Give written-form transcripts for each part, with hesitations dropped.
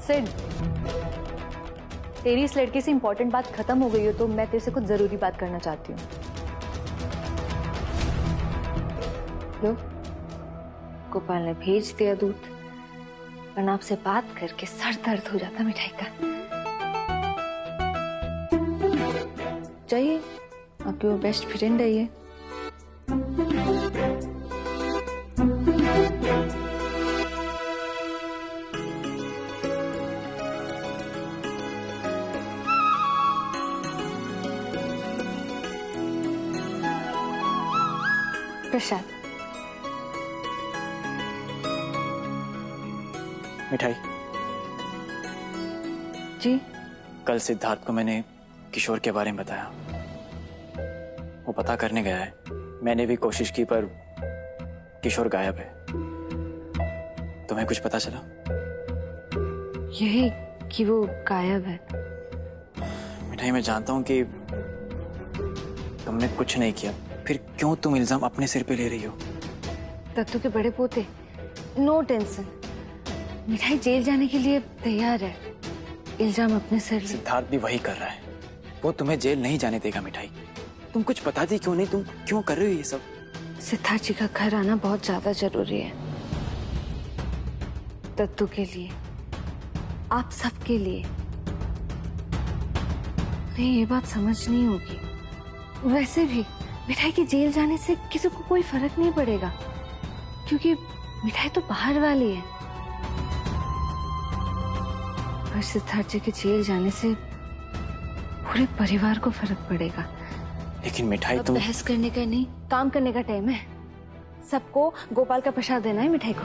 सिड, तेरी इस लड़के से इंपॉर्टेंट बात खत्म हो गई हो तो मैं तेरे से कुछ जरूरी बात करना चाहती हूँ। लो, गोपाल ने भेज दिया दूध, वरना आपसे बात करके सर दर्द हो जाता मिठाई का। चाहिए, आपकी वो बेस्ट फ्रेंड है ये। प्रसाद। मिठाई। जी। कल सिद्धार्थ को मैंने किशोर के बारे में बताया, वो पता करने गया है। मैंने भी कोशिश की पर किशोर गायब है। तुम्हें कुछ पता चला? यही कि वो गायब है। मिठाई, मैं जानता हूं कि तुमने कुछ नहीं किया, फिर क्यों तुम इल्जाम अपने सिर पे ले रही हो? दत्तू के बड़े पोते, नो टेंशन, मिठाई जेल जाने के लिए तैयार है। इल्जाम अपने सिर ले। सिद्धार्थ भी वही कर रहा है, वो तुम्हें जेल नहीं जाने देगा। मिठाई, तुम कुछ बताती क्यों नहीं? तुम क्यों कर रहे हो ये सब? सिद्धार्थ जी का घर आना बहुत ज्यादा जरूरी है, दत्तू के लिए, आप सबके लिए। नहीं, ये बात समझ नहीं होगी। वैसे भी मिठाई के जेल जाने से किसी को कोई फर्क नहीं पड़ेगा, क्योंकि मिठाई तो बाहर वाली है। पर सिद्धार्थ जी के जेल जाने से पूरे परिवार को फर्क पड़ेगा। लेकिन मिठाई, अब तुम बहस करने का नहीं, काम करने का टाइम है। सबको गोपाल का प्रसाद देना है मिठाई को।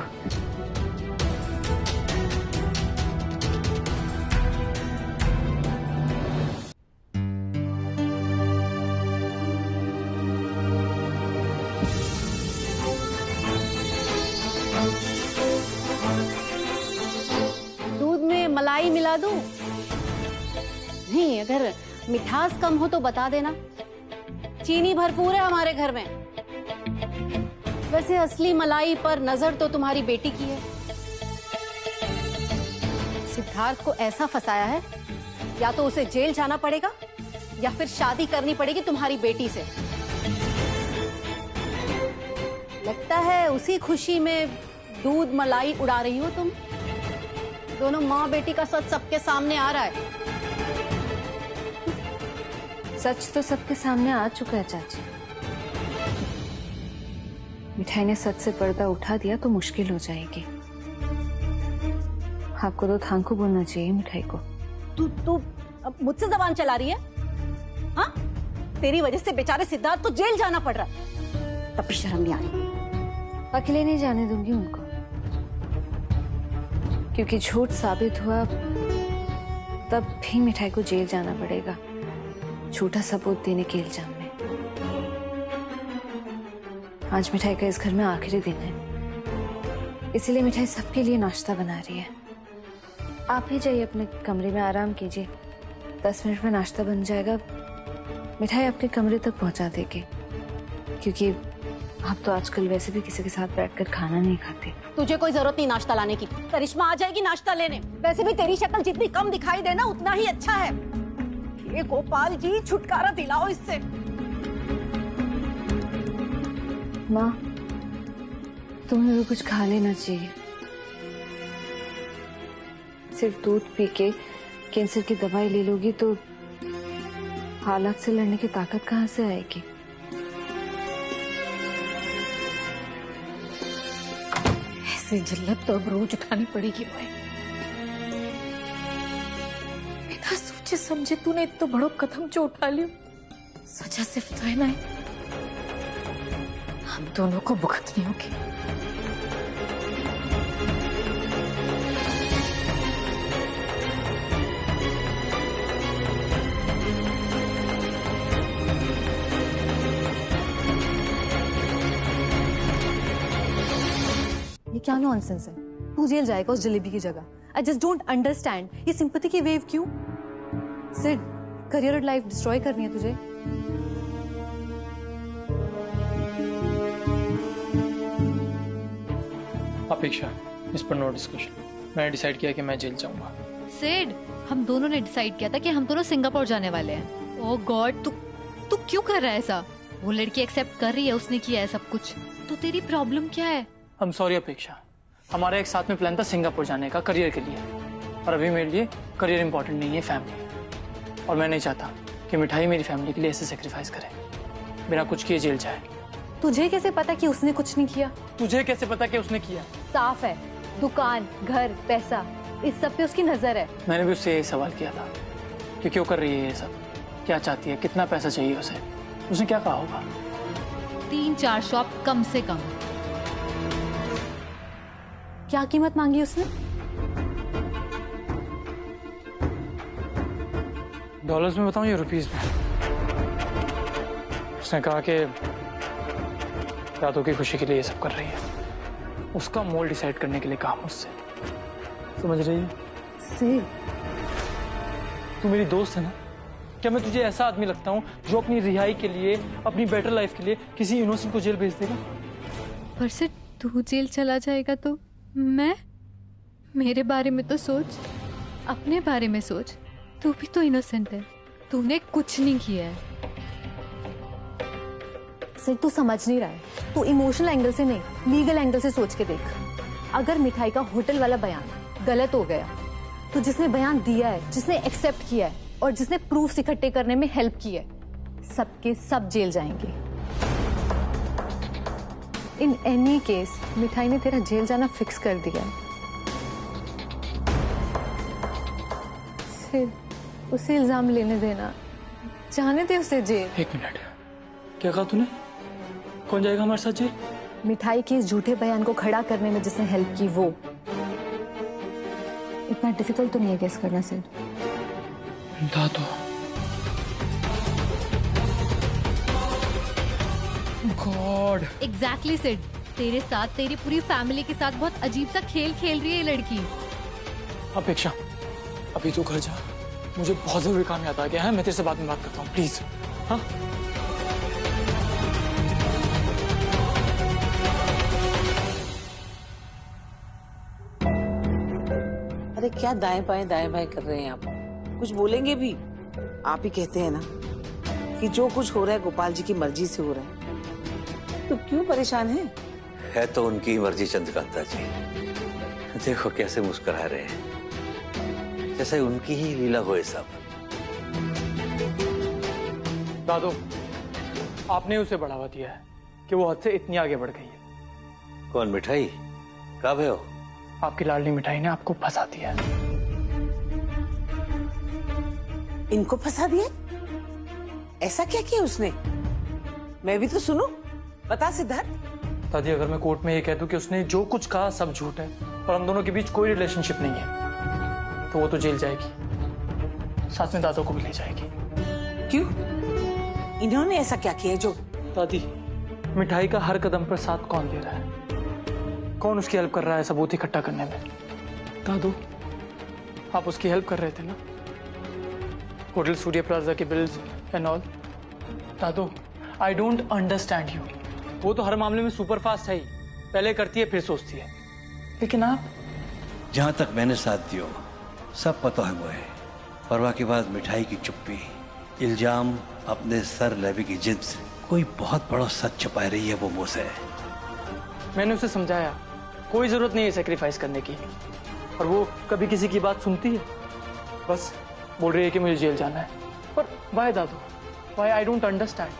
दूध में मलाई मिला दूं? नहीं, अगर मिठास कम हो तो बता देना। चीनी भरपूर है हमारे घर में। वैसे असली मलाई पर नजर तो तुम्हारी बेटी की है। सिद्धार्थ को ऐसा फंसाया है, या तो उसे जेल जाना पड़ेगा या फिर शादी करनी पड़ेगी तुम्हारी बेटी से। लगता है उसी खुशी में दूध मलाई उड़ा रही हो तुम। दोनों माँ बेटी का सच सबके सामने आ रहा है। सच तो सबके सामने आ चुका है चाची। मिठाई ने सच से पर्दा उठा दिया तो मुश्किल हो जाएगी। आपको तो थांकू बोलना चाहिए मिठाई को। तू मुझसे जबान चला रही है? हाँ, तेरी वजह से बेचारे सिद्धार्थ को जेल जाना पड़ रहा है, तब भी शर्म नहीं आ रही। अकेले नहीं जाने दूंगी उनको, क्योंकि झूठ साबित हुआ तब भी मिठाई को जेल जाना पड़ेगा, झूठा सबूत देने के इल्जाम में। आज मिठाई का इस घर में आखिरी दिन है, इसीलिए मिठाई सबके लिए नाश्ता बना रही है। आप ही जाइए अपने कमरे में, आराम कीजिए। 10 मिनट में नाश्ता बन जाएगा, मिठाई आपके कमरे तक पहुंचा देगी, क्योंकि आप तो आजकल वैसे भी किसी के साथ बैठकर खाना नहीं खाते। तुझे कोई जरूरत नहीं नाश्ता लाने की, करिश्मा आ जाएगी नाश्ता लेने। वैसे भी तेरी शक्ल जितनी कम दिखाई देना उतना ही अच्छा है। ये गोपाल जी, छुटकारा दिलाओ इससे। माँ, तुम्हें भी कुछ खा लेना चाहिए। सिर्फ दूध पी के कैंसर की दवाई ले लोगी तो हालात से लड़ने की ताकत कहाँ से आएगी? ऐसी जिल्लत तो अब रोज उठानी पड़ेगी। बिना सोचे समझे तूने इतना बड़ा कदम जो उठा लिया, सजा सिर्फ तय नहीं, हम दोनों को भुगतनी होगी। ये क्या नॉनसेंस है? तू जेल जाएगा उस जलेबी की जगह। आई जस्ट डोंट अंडरस्टैंड, ये सिंपैथी की वेव क्यों? सिड, करियर और लाइफ डिस्ट्रॉय करनी है तुझे? अपेक्षा, इस पर नो डिस्कशन। मैंने डिसाइड किया कि मैं जेल जाऊंगा। सिड, हम दोनों ने डिसाइड किया था कि हम दोनों सिंगापुर जाने वाले हैं। ओह गॉड, तू क्यों कर रहा है ऐसा? वो लड़की एक्सेप्ट कर रही है, उसने किया है सब कुछ, तो तेरी प्रॉब्लम क्या है? I'm sorry अपेक्षा, हमारा एक साथ में प्लान था सिंगापुर जाने का करियर के लिए, और अभी मेरे लिए करियर इंपॉर्टेंट नहीं है, फैमिली। और मैं नहीं चाहता कि मिठाई मेरी फैमिली के लिए ऐसे सेक्रीफाइस करे, बिना कुछ किए जेल जाए। तुझे कैसे पता कि उसने कुछ नहीं किया? तुझे कैसे पता कि उसने किया? साफ है, दुकान, घर, पैसा, इस सब पे उसकी नजर है। मैंने भी उससे यही सवाल किया था कि क्यों कर रही है ये सब, क्या चाहती है, कितना पैसा चाहिए उसे। उसने क्या कहा होगा? 3-4 शॉप कम से कम। क्या कीमत मांगी उसने? डॉलर्स में बताऊं या रुपीस में? उसने कहा कि दादू की खुशी के लिए ये सब कर रही है, उसका मोल डिसाइड करने के लिए कहा मुझसे। समझ रही है? सिड, तू मेरी दोस्त है ना? क्या मैं तुझे ऐसा आदमी लगता हूँ जो अपनी रिहाई के लिए, अपनी बेटर लाइफ के लिए किसी इनोसेंट को जेल भेज देगा? पर सिड, तू जेल चला जाएगा तो मैं? मेरे बारे में तो सोच, अपने बारे में सोच। तू भी तो इनोसेंट है, तूने कुछ नहीं किया है। सिड, तू समझ नहीं रहा है। तू इमोशनल एंगल से नहीं, लीगल एंगल से सोच के देख। अगर मिठाई का होटल वाला बयान गलत हो गया, तो जिसने बयान दिया है, जिसने एक्सेप्ट किया है और जिसने प्रूफ इकट्ठे करने में हेल्प की है, सबके सब जेल जाएंगे। इन एनी केस मिठाई ने तेरा जेल जाना फिक्स कर दिया है। सिड, उसे इल्जाम लेने देना, जाने दे उसे जेल। 1 मिनट, क्या कहा तूने? कौन जाएगा हमारे साथ जेल? मिठाई के इस झूठे बयान को खड़ा करने में जिसने हेल्प की वो। इतना डिफिकल्ट तो नहीं है गेस करना सिड। दादू, गॉड। एग्जैक्टली सिड, तेरे साथ, तेरी पूरी फैमिली के साथ बहुत अजीब सा खेल खेल रही है ये लड़की। अपेक्षा, अभी तू घर जा, मुझे बहुत जरूरी काम याद आ गया है, मैं तेरे से बाद में बात करता हूँ, प्लीज। हाँ, अरे क्या दाएं बाएं कर रहे हैं आप? कुछ बोलेंगे भी? आप ही कहते हैं ना कि जो कुछ हो रहा है गोपाल जी की मर्जी से हो रहा है, तो क्यों परेशान हैं? है तो उनकी मर्जी चंद्रकांता जी। देखो कैसे मुस्कुरा रहे हैं, जैसे उनकी ही लीला हो ये सब। दादू, आपने उसे बढ़ावा दिया है कि वो हद से इतनी आगे बढ़ गई है। कौन? मिठाई? कब है हो? आपकी लाडली मिठाई ने आपको फंसा दिया है। इनको फंसा दिया? ऐसा क्या किया उसने? मैं भी तो सुनूं। बता सिद्धार्थ। दादी, अगर मैं कोर्ट में ये कह दूं कि उसने जो कुछ कहा सब झूठ है और हम दोनों के बीच कोई रिलेशनशिप नहीं है, तो वो तो जेल जाएगी, साथ में दादू को भी ले जाएगी। क्यों? इन्होंने ऐसा क्या किया जो? दादी, मिठाई का हर कदम पर साथ कौन दे रहा है, कौन उसकी हेल्प कर रहा है सबूत इकट्ठा करने में? दादू, आप उसकी हेल्प कर रहे थे ना, होटल सूर्य प्लाजा के bills and all. Dadu, I don't understand you. वो तो हर मामले में सुपर फास्ट है ही, पहले करती है फिर सोचती है, लेकिन आप? जहां तक मैंने साथ दियो सब पता है मुझे। परवाह के बाद मिठाई की चुप्पी, इल्जाम अपने सर लेवी की जिद से कोई बहुत बड़ा सच छुपा रही है वो मुझसे। मैंने उसे समझाया कोई जरूरत नहीं है सेक्रीफाइस करने की, और वो कभी किसी की बात सुनती है? बस बोल रही है कि मुझे जेल जाना है। पर वाई दादू, वाई? I don't understand.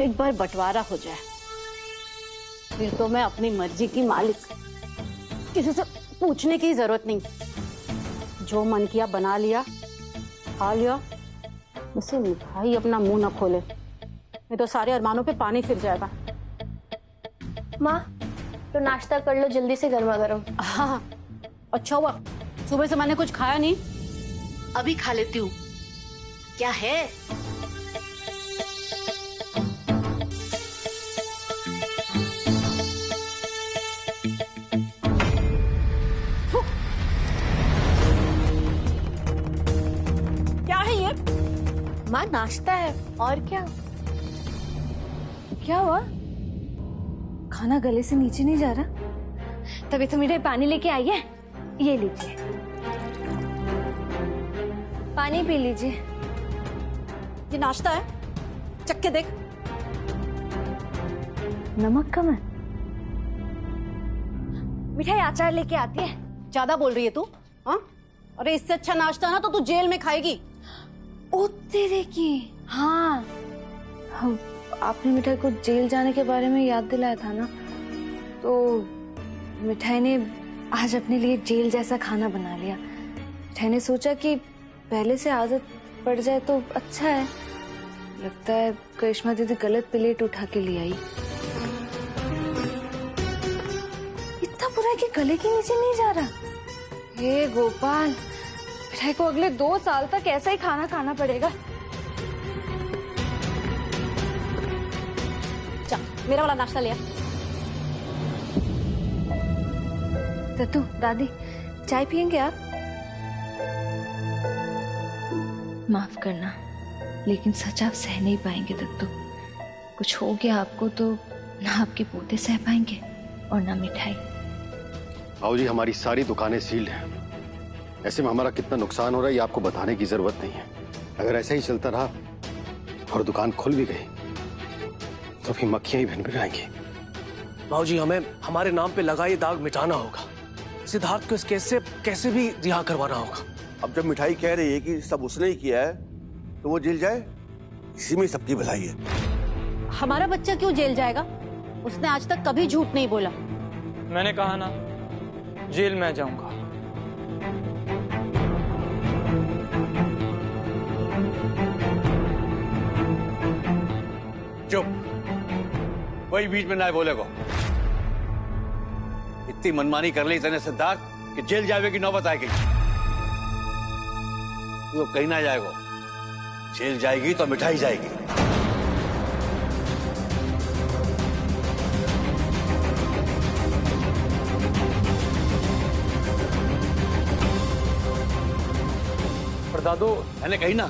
एक बार बंटवारा हो जाए फिर तो मैं अपनी मर्जी की मालिक, किसी से पूछने की जरूरत नहीं। जो मन किया बना लिया, खा लिया। उसे मिठाई अपना मुंह न खोले, नहीं तो सारे अरमानों पे पानी फिर जाएगा। माँ, तो नाश्ता कर लो जल्दी से, गर्मा गर्म। हाँ, अच्छा हुआ सुबह से मैंने कुछ खाया नहीं। अभी खा लेती हूँ। क्या है? क्या है ये? माँ, नाश्ता है और क्या? क्या हुआ? खाना गले से नीचे नहीं जा रहा। तभी तो मिठाई पानी लेके आई है, ये लीजिए, पानी पी लीजिए। ये नाश्ता है, चख के देख। नमक कम है। मिठाई अचार लेके आती है। ज्यादा बोल रही है तू, हाँ? अरे इससे अच्छा नाश्ता ना तो तू जेल में खाएगी। ओ तेरे की, हाँ, आपने मिठाई को जेल जाने के बारे में याद दिलाया था ना, तो मिठाई ने आज अपने लिए जेल जैसा खाना बना लिया। मिठाई ने सोचा कि पहले से आदत पड़ जाए तो अच्छा है। लगता है करिश्मा दीदी गलत प्लेट उठा के ले आई। इतना बुरा है कि गले के नीचे नहीं जा रहा। हे गोपाल, मिठाई को अगले 2 साल तक ऐसा ही खाना खाना पड़ेगा। चल मेरा वाला नाश्ता ले आ। दत्तू, दादी, चाय पियेंगे आप? माफ करना, लेकिन सच आप सह नहीं पाएंगे दत्तू। कुछ हो गया आपको तो ना आपके पोते सह पाएंगे और ना मिठाई। भाऊजी, हमारी सारी दुकानें सील्ड हैं। ऐसे में हमारा कितना नुकसान हो रहा है ये आपको बताने की जरूरत नहीं है। अगर ऐसा ही चलता रहा और दुकान खुल भी गई तो फिर मक्खियां ही भिनभिनाएंगी। भाऊजी, हमें हमारे नाम पे लगा ये दाग मिटाना होगा। सिद्धार्थ को इस केस से कैसे भी रिहा करवाना होगा। अब जब मिठाई कह रही है कि सब उसने ही किया है तो वो जेल जाए, इसी में सबकी भलाई है। हमारा बच्चा क्यों जेल जाएगा? उसने आज तक कभी झूठ नहीं बोला। मैंने कहा ना, जेल में जाऊंगा। चुप, कोई बीच में ना बोलेगा। इतनी मनमानी कर ली तने सिद्धार्थ कि जेल जावे की नौबत आएगी। तू अब कहीं ना जाएगा। जेल जाएगी तो मिठाई जाएगी। पर दादू, मैंने कही ना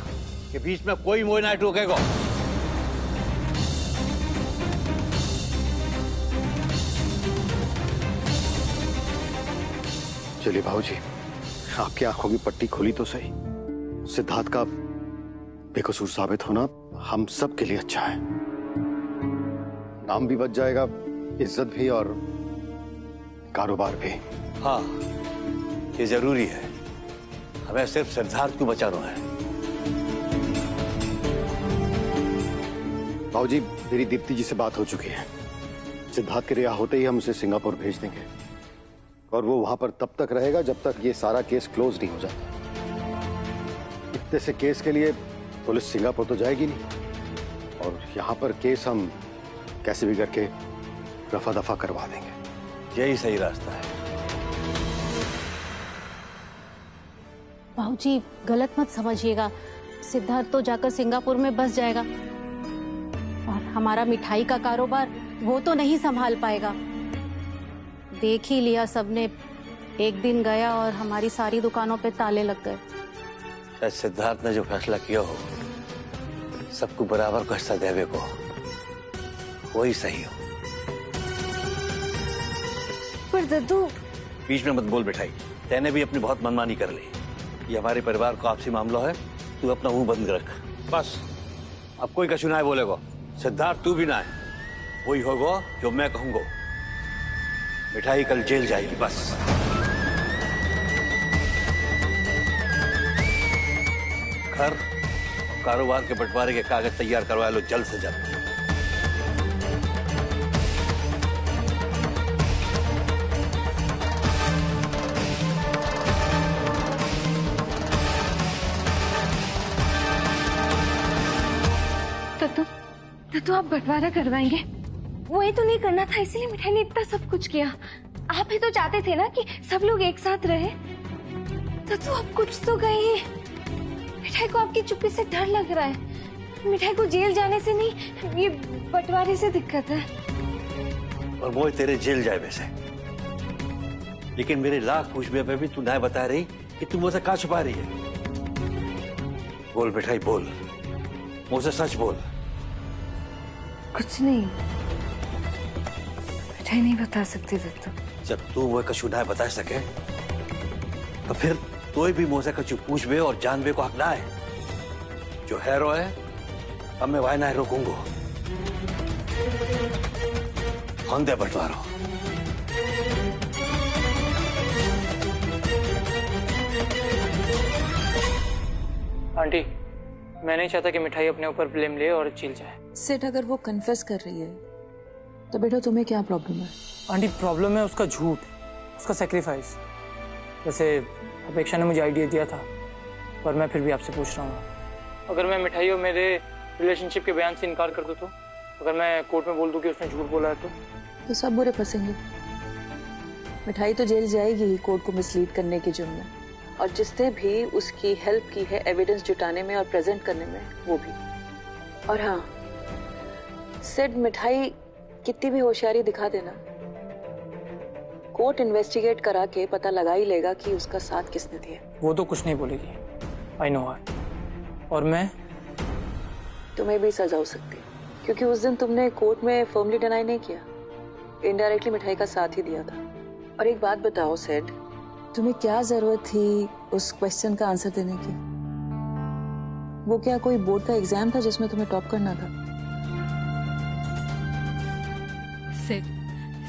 कि बीच में कोई मोह ना टोकेगा। चलिए भाऊजी, आपकी आंखों की पट्टी खुली तो सही। सिद्धार्थ का बेकसूर साबित होना हम सब के लिए अच्छा है। नाम भी बच जाएगा, इज्जत भी और कारोबार भी। हाँ, ये जरूरी है। हमें सिर्फ सिद्धार्थ को बचाना है। भाऊजी, मेरी दीप्ति जी से बात हो चुकी है। सिद्धार्थ के रिहा होते ही हम उसे सिंगापुर भेज देंगे और वो वहां पर तब तक रहेगा जब तक ये सारा केस क्लोज नहीं हो जाता। इतने से केस के लिए पुलिस सिंगापुर तो जाएगी नहीं, और यहाँ पर केस हम कैसे भी करके रफा दफा करवा देंगे। यही सही रास्ता है। बाबूजी, गलत मत समझिएगा। सिद्धार्थ तो जाकर सिंगापुर में बस जाएगा और हमारा मिठाई का कारोबार वो तो नहीं संभाल पाएगा। देख ही लिया सबने, एक दिन गया और हमारी सारी दुकानों पे ताले लग गए। शायद सिद्धार्थ ने जो फैसला किया हो, सबको बराबर का हिस्सा देवे को, वही सही हो। पर दद्दू, बीच में मत बोल मिठाई। तैने भी अपनी बहुत मनमानी कर ली। ये हमारे परिवार का आपसी मामला है। तू अपना मुंह बंद रख बस। अब कोई कछु ना है बोलेगा। सिद्धार्थ तू भी ना है, वही होगा जो मैं कहूंगा। मिठाई कल जेल जाएगी बस। घर कारोबार के बंटवारे के कागज तैयार करवा लो जल्द से जल्द। तो आप बंटवारा करवाएंगे? वही तो नहीं करना था, इसीलिए मिठाई ने इतना सब कुछ किया। आप ही तो चाहते थे ना कि सब लोग एक साथ रहे। तो अब कुछ तो कहिए। मिठाई को आपकी चुप्पी से डर लग रहा है। मिठाई को जेल जाने से नहीं, ये बंटवारे से दिक्कत है। और वो तेरे जेल जाए वैसे, लेकिन मेरे लाख पूछने पे भी तू ना बता रही कि तू मुझसे कहाँ छुपा रही है। बोल मिठाई बोल, मुझसे सच बोल। कुछ नहीं, मिठाई नहीं बता सकती दत्तू। जब तू वो कछु ना बता सके तो फिर कोई भी मुझसे कछु पूछ बे और जान बे को हक ना है। जो है रो है, अब मैं वाय ना रोकूंगो। दे बंटवारो। आंटी, मैं नहीं चाहता कि मिठाई अपने ऊपर ब्लेम ले और चिल जाए। सेठ, अगर वो कन्फेस कर रही है तो बेटा तुम्हें क्या प्रॉब्लम है? आंटी, प्रॉब्लम है उसका झूठ, उसका सेक्रीफाइस। वैसे अपेक्षा ने मुझे आइडिया दिया था, पर मैं फिर भी आपसे पूछ रहा हूँ, अगर मैं मिठाई और मेरे रिलेशनशिप के बयान से इनकार कर दूँ तो? अगर मैं कोर्ट में बोल दूँ कि उसने झूठ बोला है तो सब बुरे फंसेंगे। मिठाई तो जेल जाएगी ही कोर्ट को मिसलीड करने के जुर्म में, और जिसने भी उसकी हेल्प की है एविडेंस जुटाने में और प्रेजेंट करने में, वो भी। और हाँ, सिड, मिठाई कितनी भी होशियारी दिखा देना, कोर्ट इन्वेस्टिगेट करा के पता लगा ही लेगा कि उसका साथ किसने दिया। वो तो कुछ नहीं बोलेगी, आई नो हर। और मैं? तुम्हें भी सजा हो सकती है, क्योंकि उस दिन तुमने कोर्ट में फर्मली डिनाई नहीं किया, इनडायरेक्टली मिठाई का साथ ही दिया था। और एक बात बताओ सेड, तुम्हें क्या जरूरत थी उस क्वेश्चन का आंसर देने की? वो क्या कोई बोर्ड का एग्जाम था जिसमें तुम्हें टॉप करना था?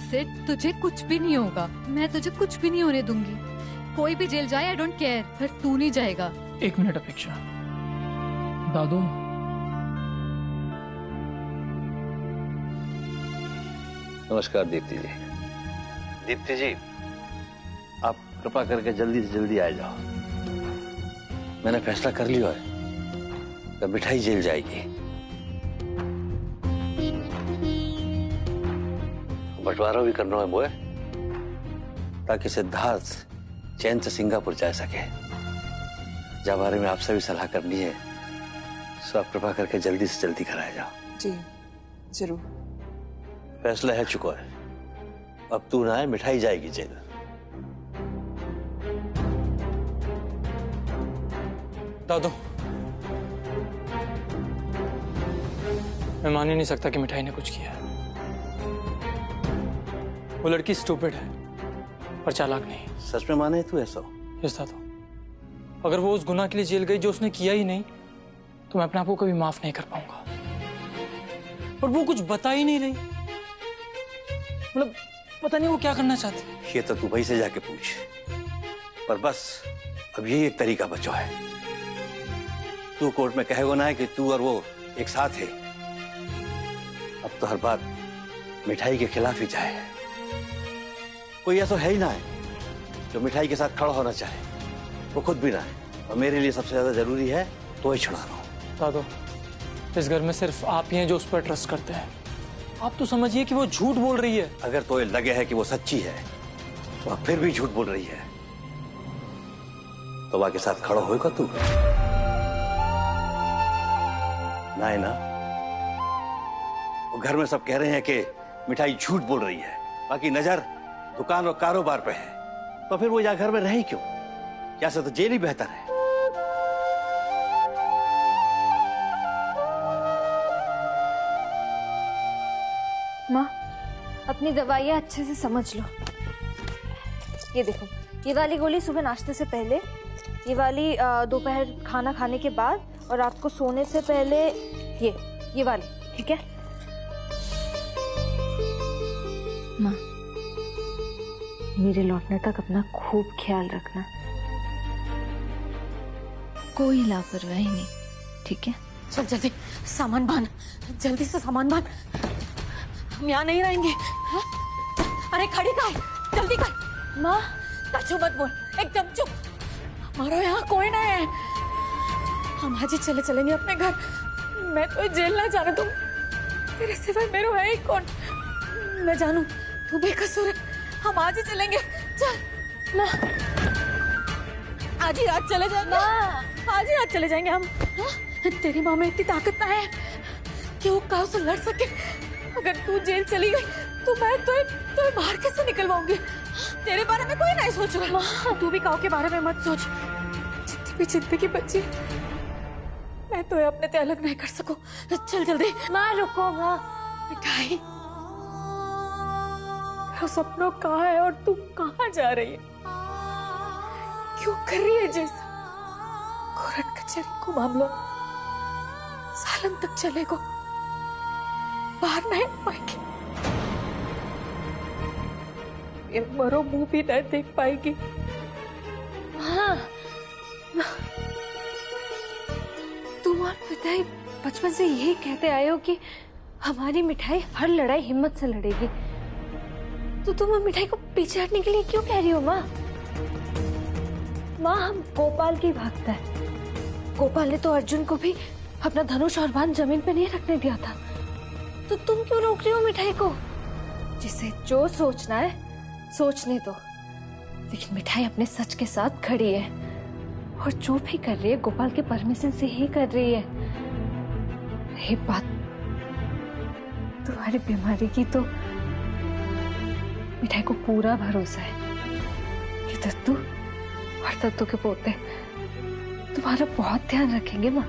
सिड, तुझे कुछ भी नहीं होगा, मैं तुझे कुछ भी नहीं होने दूंगी। कोई भी जेल जाए, आई डोंट केयर, पर तू नहीं जाएगा। एक मिनट अपेक्षा। दादू, नमस्कार दीप्ति जी। दीप्ति जी, आप कृपा करके जल्दी से जल्दी आ जाओ। मैंने फैसला कर लिया है कि मिठाई जेल जाएगी। बंटवारा भी करना है बोए, ताकि सिद्धार्थ चैन से सिंगापुर जा सके। जब बारे में आपसे भी सलाह करनी है, तो आप कृपा करके जल्दी से जल्दी कराया जाओ। जी जरूर। फैसला है चुका है, अब तू ना आए, मिठाई जाएगी जेल। दादू, मैं मान ही नहीं सकता कि मिठाई ने कुछ किया है। वो लड़की स्टूपिड है, पर चालाक नहीं। सच में माने तू ऐसा? यस दादू, अगर वो उस गुनाह के लिए जेल गई जो उसने किया ही नहीं, तो मैं अपने आप को कभी माफ नहीं कर पाऊंगा। और वो कुछ बता ही नहीं रही, मतलब पता नहीं वो क्या करना चाहती। ये तो तू भाई से जाके पूछ, पर बस अब यही एक तरीका बचा है। तू कोर्ट में कहेगा ना कि तू और वो एक साथ है, अब तो हर बात मिठाई के खिलाफ ही जाए। कोई ऐसा है ही ना है जो मिठाई के साथ खड़ा होना चाहे, वो खुद भी ना है। और मेरे लिए सबसे ज्यादा जरूरी है तो ही छुड़ाना हो। दादू, इस घर में सिर्फ आप ही हैं जो उस पर ट्रस्ट करते हैं। आप तो समझिए कि वो झूठ बोल रही है। अगर तो ये लगे है कि वो सच्ची है, तो फिर भी झूठ बोल रही है, तो वह के साथ खड़ा होगा तू? ना, वो घर में सब कह रहे हैं कि मिठाई झूठ बोल रही है, बाकी नजर दुकान और कारोबार पे है, तो फिर वो यहाँ घर में रही क्यों? क्या से तो जेल ही बेहतर है। माँ, अपनी दवाइयाँ अच्छे से समझ लो। ये देखो, ये वाली गोली सुबह नाश्ते से पहले, ये वाली दोपहर खाना खाने के बाद, और रात को सोने से पहले ये वाली, ठीक है? माँ, मेरे लौटने तक अपना खूब ख्याल रखना। कोई लापरवाही नहीं, ठीक है? चल जल्दी सामान बांध, जल्दी से सामान बांध, हम यहाँ नहीं रहेंगे। हा? अरे खड़ी का है, जल्दी कर। माँ, कछु मत बोल, एकदम चुप। हमारा यहाँ कोई नहीं है, हम आज ही चलेंगे अपने घर। मैं तो जेल ना जाने दूँ, तेरे सिवाय मेरे है ही कौन? मैं जानू तू बेकसूर है, हम आज ही चलेंगे। चल माँ, आज ही रात चले जाएंगे। आज ही रात चले जाएंगे हम। हा? तेरी माँ में इतनी ताकत ना है कि वो काव से लड़ सके। अगर तू जेल चली गई तो मैं तो बाहर कैसे निकलवाऊंगी? तेरे बारे में कोई नहीं सोच रहा। माँ, तू भी काव के बारे में मत सोच। जितनी भी जिंदगी बची, मैं तो अपने ते अलग नहीं कर सकूं। चल जल्दी। माँ रुको। माँ, मिठाई वो सपनों कहाँ है और तू कहाँ जा रही है? क्यों कर रही है जैसा? कोर्ट कचहरी को मामला सालन तक चलेगा, बाहर नहीं पाएगी, ये मरो मुंह भी नहीं देख पाएगी। हाँ, तुम और पिताई बचपन से यही कहते आए हो कि हमारी मिठाई हर लड़ाई हिम्मत से लड़ेगी, तो तुम अब मिठाई को पीछे हटने के लिए क्यों कह रही हो माँ? माँ, हम गोपाल की भक्त है। गोपाल ने तो अर्जुन को भी अपना धनुष और बाण जमीन पे नहीं रखने दिया था, तो तुम क्यों रोक रही हो मिठाई को? जिसे जो सोचना है सोचने दो, लेकिन मिठाई अपने सच के साथ खड़ी है और जो भी कर रही है गोपाल के परमिशन से ही कर रही है। रही बात तुम्हारी बीमारी की, तो मिठाई को पूरा भरोसा है कि दत्तू और दत्तू के पोते तुम्हारा बहुत ध्यान रखेंगे माँ।